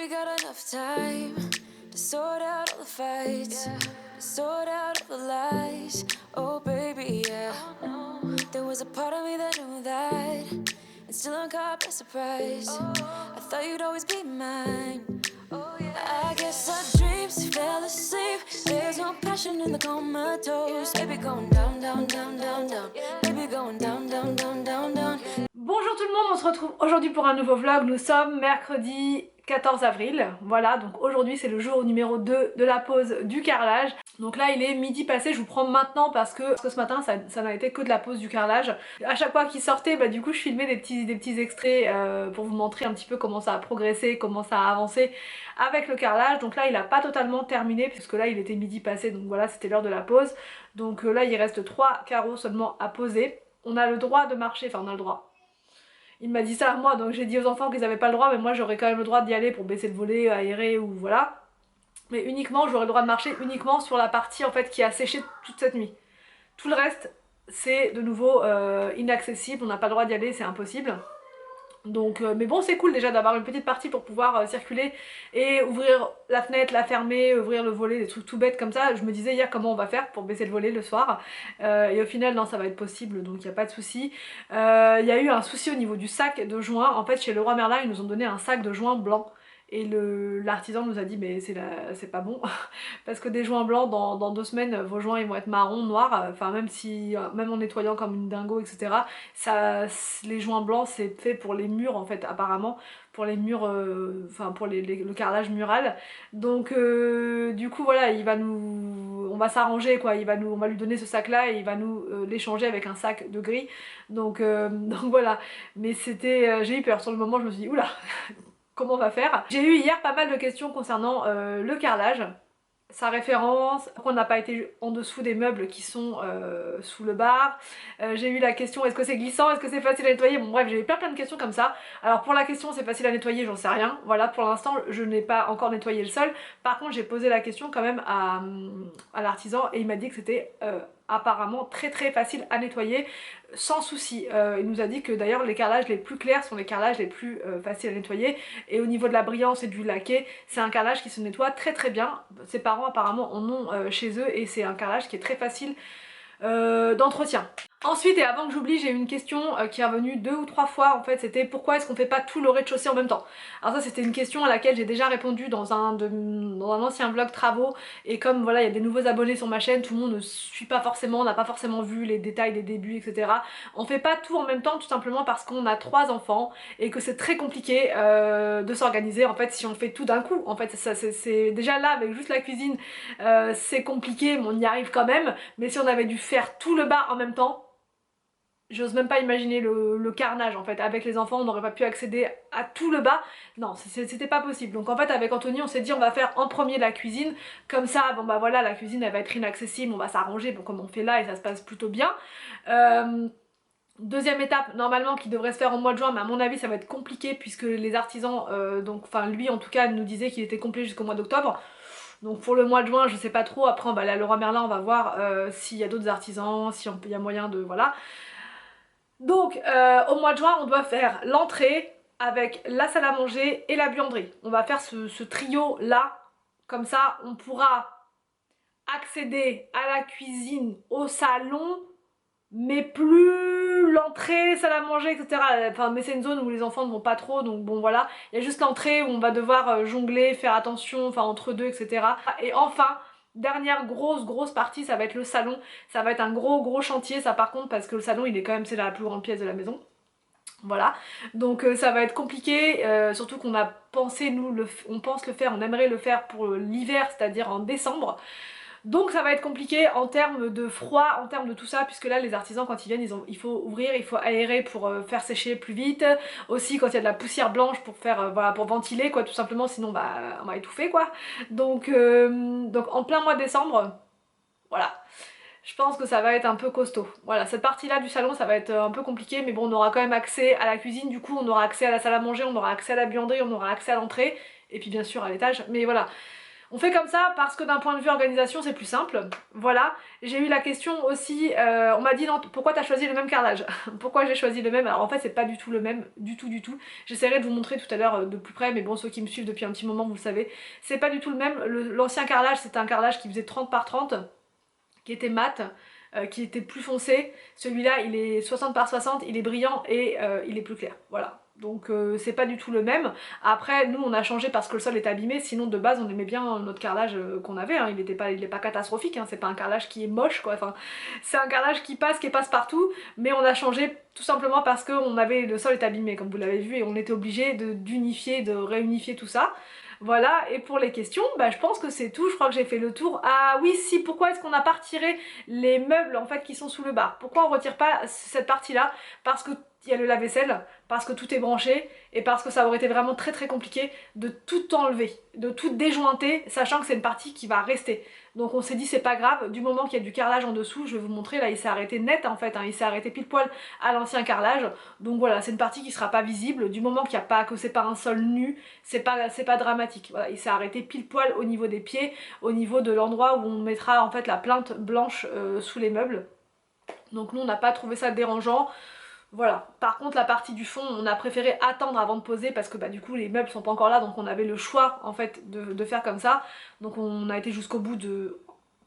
we got enough time to sort out all the fights, to sort out all the lies. Oh baby, yeah. There was a part of me that knew that, and still I'm caught by surprise. I thought you'd always be mine. I guess our dreams fell asleep. There's no passion in the comatose. Baby going down, down, down, down, down. Baby going down, down, down, down, down. Bonjour tout le monde, on se retrouve aujourd'hui pour un nouveau vlog. Nous sommes mercredi 14 avril. Voilà, donc aujourd'hui c'est le jour numéro 2 de la pause du carrelage. Donc là il est midi passé, je vous prends maintenant parce que ce matin ça n'a été que de la pause du carrelage. À chaque fois qu'il sortait, bah du coup je filmais des petits extraits pour vous montrer un petit peu comment ça a progressé, comment ça a avancé avec le carrelage. Donc là il a pas totalement terminé puisque là il était midi passé, donc voilà c'était l'heure de la pause. Donc là il reste 3 carreaux seulement à poser. On a le droit de marcher, enfin on a le droit. Il m'a dit ça à moi, donc j'ai dit aux enfants qu'ils n'avaient pas le droit, mais moi j'aurais quand même le droit d'y aller pour baisser le volet, aérer ou voilà. Mais uniquement, j'aurais le droit de marcher uniquement sur la partie en fait qui a séché toute cette nuit. Tout le reste, c'est de nouveau inaccessible, on n'a pas le droit d'y aller, c'est impossible. Donc, mais bon c'est cool déjà d'avoir une petite partie pour pouvoir circuler et ouvrir la fenêtre, la fermer, ouvrir le volet, des trucs tout bêtes comme ça. Je me disais hier comment on va faire pour baisser le volet le soir et au final non ça va être possible donc il n'y a pas de souci. Il y a eu un souci au niveau du sac de joint. En fait chez Leroy Merlin ils nous ont donné un sac de joint blanc. Et l'artisan nous a dit mais c'est pas bon parce que des joints blancs dans 2 semaines vos joints ils vont être marrons, noirs, enfin même en nettoyant comme une dingo etc. Les joints blancs c'est fait pour les murs en fait apparemment, pour les murs, enfin pour le carrelage mural. Donc du coup voilà on va s'arranger quoi, on va lui donner ce sac là et il va nous l'échanger avec un sac de gris. Donc, donc voilà, mais j'ai eu peur sur le moment, je me suis dit oula comment on va faire. J'ai eu hier pas mal de questions concernant le carrelage, sa référence, pourquoi on n'a pas été en dessous des meubles qui sont sous le bar. J'ai eu la question est-ce que c'est glissant, est-ce que c'est facile à nettoyer. Bon bref j'ai eu plein de questions comme ça. Alors pour la question c'est facile à nettoyer, j'en sais rien. Voilà pour l'instant je n'ai pas encore nettoyé le sol. Par contre j'ai posé la question quand même à l'artisan et il m'a dit que c'était apparemment très facile à nettoyer sans souci. Il nous a dit que d'ailleurs les carrelages les plus clairs sont les carrelages les plus faciles à nettoyer et au niveau de la brillance et du laqué c'est un carrelage qui se nettoie très bien. Ses parents apparemment en ont chez eux et c'est un carrelage qui est très facile d'entretien. Ensuite et avant que j'oublie j'ai eu une question qui est revenue 2 ou 3 fois en fait, c'était pourquoi est-ce qu'on fait pas tout le rez-de-chaussée en même temps. Alors ça c'était une question à laquelle j'ai déjà répondu dans un ancien vlog travaux et comme voilà il y a des nouveaux abonnés sur ma chaîne, tout le monde ne suit pas forcément, n'a pas forcément vu les détails des débuts etc. On fait pas tout en même temps tout simplement parce qu'on a 3 enfants et que c'est très compliqué de s'organiser en fait si on fait tout d'un coup. En fait c'est déjà là avec juste la cuisine c'est compliqué mais on y arrive quand même, mais si on avait dû faire tout le bas en même temps, j'ose même pas imaginer le carnage en fait. Avec les enfants on n'aurait pas pu accéder à tout le bas, non c'était pas possible. Donc en fait avec Anthony on s'est dit on va faire en premier la cuisine, comme ça bon bah voilà la cuisine elle va être inaccessible, on va s'arranger bon, comme on fait là et ça se passe plutôt bien. Deuxième étape normalement qui devrait se faire au mois de juin, mais à mon avis ça va être compliqué puisque les artisans, donc enfin lui en tout cas nous disait qu'il était complet jusqu'au mois d'octobre. Donc pour le mois de juin je sais pas trop, après on va aller à Leroy Merlin, on va voir s'il y a d'autres artisans, s'il y a moyen de voilà. Donc au mois de juin on doit faire l'entrée avec la salle à manger et la buanderie. On va faire ce trio là, comme ça on pourra accéder à la cuisine, au salon, mais plus l'entrée, salle à manger, etc. Enfin, mais c'est une zone où les enfants ne vont pas trop, donc bon voilà. Il y a juste l'entrée où on va devoir jongler, faire attention, enfin entre deux, etc. Et enfin, dernière grosse partie, ça va être le salon. Ça va être un gros chantier, ça par contre, parce que le salon, il est quand même, c'est la plus grande pièce de la maison. Voilà, donc ça va être compliqué, surtout qu'on a pensé, on pense le faire, on aimerait le faire pour l'hiver, c'est-à-dire en décembre. Donc ça va être compliqué en termes de froid, en termes de tout ça, puisque là les artisans quand ils viennent il faut ouvrir, il faut aérer pour faire sécher plus vite. Aussi quand il y a de la poussière blanche pour faire voilà, pour ventiler quoi tout simplement, sinon bah on va étouffer quoi. Donc en plein mois de décembre, voilà. Je pense que ça va être un peu costaud. Voilà, cette partie-là du salon, ça va être un peu compliqué, mais bon, on aura quand même accès à la cuisine, du coup, on aura accès à la salle à manger, on aura accès à la buanderie, on aura accès à l'entrée, et puis bien sûr à l'étage, mais voilà. On fait comme ça parce que d'un point de vue organisation c'est plus simple, voilà. J'ai eu la question aussi, on m'a dit non, pourquoi t'as choisi le même carrelage? Pourquoi j'ai choisi le même? Alors en fait c'est pas du tout le même, du tout. J'essaierai de vous montrer tout à l'heure de plus près, mais bon, ceux qui me suivent depuis un petit moment vous le savez, c'est pas du tout le même. L'ancien carrelage c'était un carrelage qui faisait 30 par 30, qui était mat, qui était plus foncé. Celui-là il est 60 par 60, il est brillant et il est plus clair, voilà. Donc c'est pas du tout le même. Après nous on a changé parce que le sol est abîmé, sinon de base on aimait bien notre carrelage qu'on avait, hein. Il est pas catastrophique, hein. C'est pas un carrelage qui est moche quoi, enfin, c'est un carrelage qui passe partout, mais on a changé tout simplement parce que le sol est abîmé comme vous l'avez vu et on était obligé d'unifier, de réunifier tout ça. Voilà, et pour les questions, bah, je pense que c'est tout, je crois que j'ai fait le tour. Ah oui, si, pourquoi est-ce qu'on n'a pas retiré les meubles en fait qui sont sous le bar? Pourquoi on retire pas cette partie-là? Parce que il y a le lave-vaisselle, parce que tout est branché et parce que ça aurait été vraiment très compliqué de tout enlever, de tout déjointer, sachant que c'est une partie qui va rester. Donc on s'est dit c'est pas grave, du moment qu'il y a du carrelage en dessous, je vais vous montrer, là il s'est arrêté net en fait, hein, il s'est arrêté pile poil à l'ancien carrelage. Donc voilà, c'est une partie qui sera pas visible, du moment qu'il n'y a pas, que c'est pas un sol nu, c'est pas dramatique. Voilà, il s'est arrêté pile poil au niveau des pieds, au niveau de l'endroit où on mettra en fait la plinthe blanche sous les meubles. Donc nous on n'a pas trouvé ça dérangeant. Voilà, par contre la partie du fond on a préféré attendre avant de poser parce que bah du coup les meubles sont pas encore là, donc on avait le choix en fait de faire comme ça. Donc on a été jusqu'au bout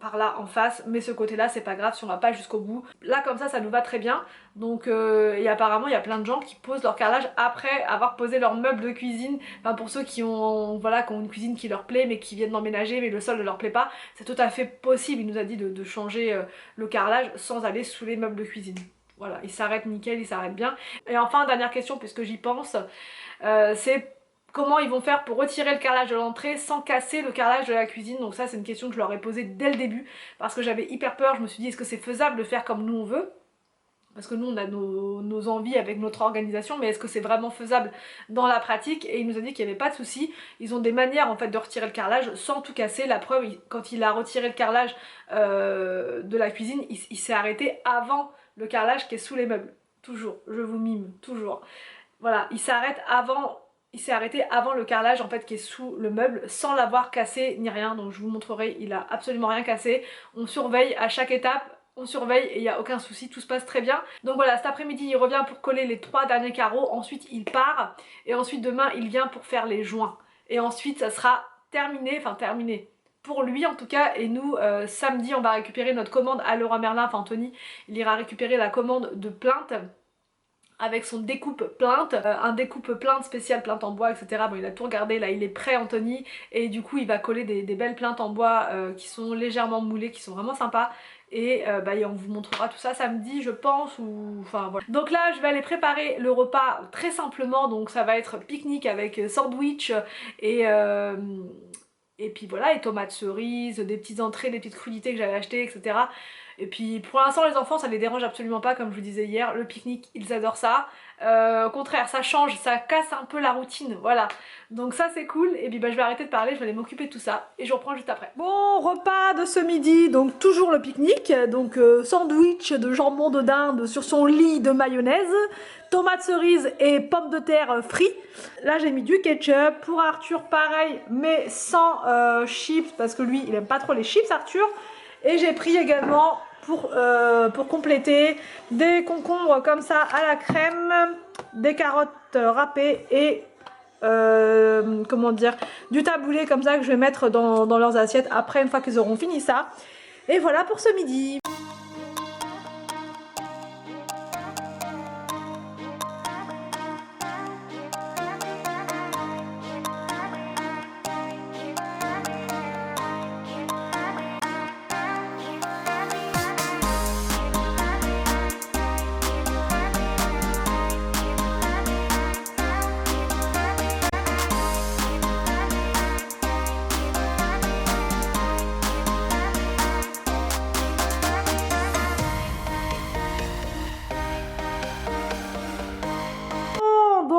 par là en face, mais ce côté là c'est pas grave si on va pas jusqu'au bout. Là comme ça nous va très bien. Donc et apparemment il y a plein de gens qui posent leur carrelage après avoir posé leurs meubles de cuisine. Enfin pour ceux qui ont, voilà, qui ont une cuisine qui leur plaît mais qui viennent d'emménager mais le sol ne leur plaît pas, c'est tout à fait possible. Il nous a dit de changer le carrelage sans aller sous les meubles de cuisine. Voilà, il s'arrête nickel, il s'arrête bien. Et enfin, dernière question puisque j'y pense, c'est comment ils vont faire pour retirer le carrelage de l'entrée sans casser le carrelage de la cuisine. Donc ça c'est une question que je leur ai posée dès le début parce que j'avais hyper peur. Je me suis dit est-ce que c'est faisable de faire comme nous on veut? Parce que nous on a nos envies avec notre organisation, mais est-ce que c'est vraiment faisable dans la pratique? Et il nous a dit qu'il n'y avait pas de souci. Ils ont des manières en fait de retirer le carrelage sans tout casser. La preuve, quand il a retiré le carrelage de la cuisine, il s'est arrêté avant le carrelage qui est sous les meubles. Toujours, je vous mime, toujours. Voilà, il s'est arrêté avant le carrelage en fait qui est sous le meuble sans l'avoir cassé ni rien. Donc je vous montrerai, il a absolument rien cassé. On surveille à chaque étape. On surveille et il n'y a aucun souci, tout se passe très bien. Donc voilà, cet après-midi il revient pour coller les 3 derniers carreaux, ensuite il part et ensuite demain il vient pour faire les joints. Et ensuite ça sera terminé, enfin terminé pour lui en tout cas. Et nous samedi on va récupérer notre commande à Leroy Merlin, enfin Anthony il ira récupérer la commande de plinthe avec son découpe plinthe, un découpe plinthe spécial, plinthe en bois, etc. Bon il a tout regardé, là il est prêt Anthony, et du coup il va coller des belles plinthes en bois qui sont légèrement moulées, qui sont vraiment sympas. Et on vous montrera tout ça samedi je pense, ou enfin voilà. Donc là je vais aller préparer le repas très simplement, donc ça va être pique-nique avec sandwich et puis voilà, et tomates cerises, des petites entrées, des petites crudités que j'avais achetées, etc. Et puis pour l'instant les enfants ça les dérange absolument pas, comme je vous disais hier, le pique-nique ils adorent ça. Au contraire ça change, ça casse un peu la routine, voilà. Donc ça c'est cool, et puis je vais arrêter de parler, je vais aller m'occuper de tout ça et je reprends juste après. Bon, repas de ce midi, donc toujours le pique-nique, donc sandwich de jambon de dinde sur son lit de mayonnaise, tomates cerises et pommes de terre frites. Là j'ai mis du ketchup, pour Arthur pareil mais sans chips parce que lui il aime pas trop les chips Arthur. Et j'ai pris également pour compléter des concombres comme ça à la crème, des carottes râpées et comment dire, du taboulé comme ça que je vais mettre dans leurs assiettes après une fois qu'ils auront fini ça. Et voilà pour ce midi.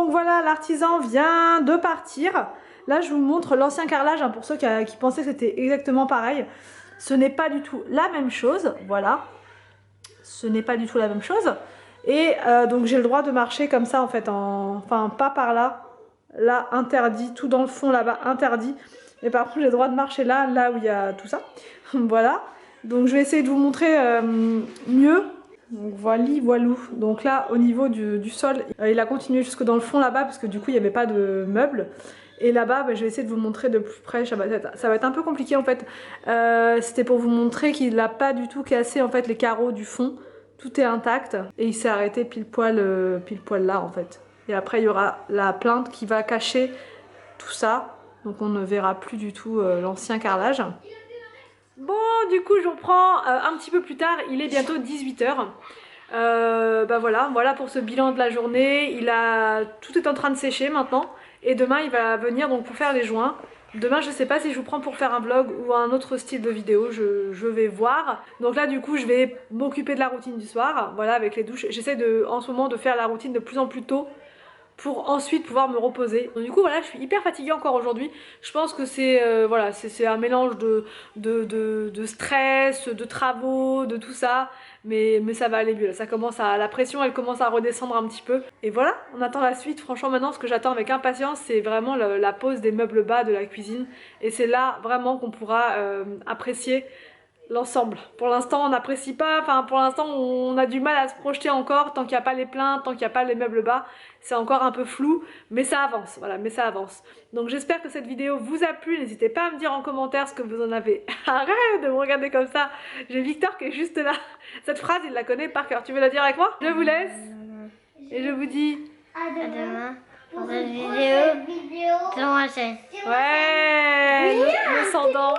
Voilà, l'artisan vient de partir. Là je vous montre l'ancien carrelage hein, pour ceux qui pensaient que c'était exactement pareil. Ce n'est pas du tout la même chose, voilà. Ce n'est pas du tout la même chose. Et donc j'ai le droit de marcher comme ça en fait, enfin pas par là. Là interdit, tout dans le fond là-bas interdit. Et par contre j'ai le droit de marcher là où il y a tout ça. Voilà. Donc je vais essayer de vous montrer mieux. Donc voilou. Donc là au niveau du sol, il a continué jusque dans le fond là-bas parce que du coup il n'y avait pas de meubles. Et là-bas, bah, je vais essayer de vous montrer de plus près, ça va être un peu compliqué en fait. C'était pour vous montrer qu'il n'a pas du tout cassé en fait les carreaux du fond. Tout est intact et il s'est arrêté pile poil là en fait. Et après il y aura la plinthe qui va cacher tout ça. Donc on ne verra plus du tout l'ancien carrelage. Bon, du coup je reprends un petit peu plus tard, il est bientôt 18 h. Bah voilà pour ce bilan de la journée. Tout est en train de sécher maintenant. Et demain il va venir donc pour faire les joints. Demain je sais pas si je vous prends pour faire un vlog ou un autre style de vidéo, je vais voir. Donc là du coup je vais m'occuper de la routine du soir, voilà avec les douches. J'essaie en ce moment de faire la routine de plus en plus tôt pour ensuite pouvoir me reposer. Donc du coup voilà, je suis hyper fatiguée encore aujourd'hui. Je pense que c'est voilà, c'est un mélange de stress, de travaux, de tout ça. Mais ça va aller mieux. La pression elle commence à redescendre un petit peu. Et voilà, on attend la suite. Franchement maintenant ce que j'attends avec impatience c'est vraiment la pose des meubles bas de la cuisine. Et c'est là vraiment qu'on pourra apprécier l'ensemble. Pour l'instant on n'apprécie pas, enfin pour l'instant on a du mal à se projeter encore tant qu'il n'y a pas les plaintes, tant qu'il n'y a pas les meubles bas, c'est encore un peu flou, mais ça avance, voilà, mais ça avance. Donc j'espère que cette vidéo vous a plu, n'hésitez pas à me dire en commentaire ce que vous en avez. Arrête de me regarder comme ça, j'ai Victor qui est juste là. Cette phrase il la connaît par cœur, tu veux la dire avec moi? Je vous laisse et je vous dis à demain pour cette vidéo sur ma chaîne. ouais, le sans-dents.